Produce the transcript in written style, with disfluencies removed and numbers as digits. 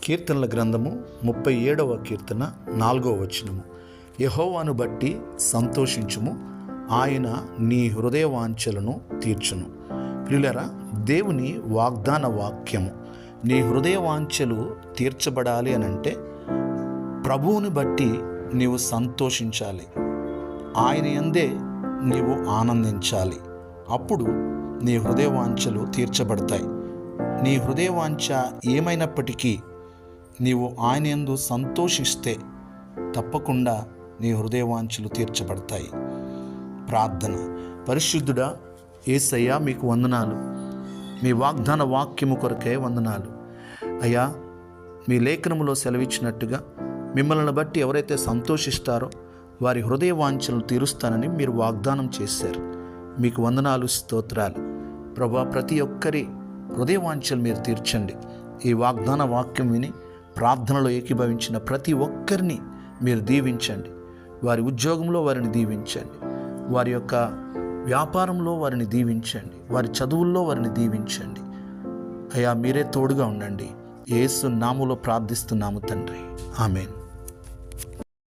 కీర్తనల గ్రంథము 37వ కీర్తన 4వ వచనము. యెహోవాను బట్టి సంతోషించుము, ఆయన నీ హృదయవాంఛలను తీర్చును. ప్రియులారా, దేవుని వాగ్దాన వాక్యము నీ హృదయవాంఛలు తీర్చబడాలి అనంటే ప్రభువుని బట్టి నీవు సంతోషించాలి, ఆయన యందే నీవు ఆనందించాలి. అప్పుడు నీ హృదయవాంఛలు తీర్చబడతాయి. నీ హృదయవాంఛ ఏమైనప్పటికీ నీవు ఆయన యందు సంతోషిస్తే తప్పకుండా నీ హృదయవాంఛలు తీర్చబడతాయి. ప్రార్థన. పరిశుద్ధుడా యేసయ్యా, మీకు వందనాలు. మీ వాగ్దాన వాక్యము కొరకే వందనాలు అయ్యా. మీ లేఖనములో సెలవిచ్చినట్టుగా మిమ్మల్ని బట్టి ఎవరైతే సంతోషిస్తారో వారి హృదయవాంఛలను తీరుస్తానని మీరు వాగ్దానం చేశారు. మీకు వందనాలు, స్తోత్రాలు ప్రభా. ప్రతి ఒక్కరి హృదయవాంఛలు మీరు తీర్చండి. ఈ వాగ్దాన వాక్యం విని ప్రార్థనలో ఏకీభవించిన ప్రతి ఒక్కరిని మీరు దీవించండి. వారి ఉద్యోగంలో వారిని దీవించండి, వారి యొక్క వ్యాపారంలో వారిని దీవించండి, వారి చదువుల్లో వారిని దీవించండి అయ్యా. మీరే తోడుగా ఉండండి. యేసు నామములో ప్రార్థిస్తున్నాము తండ్రి, ఆమేన్.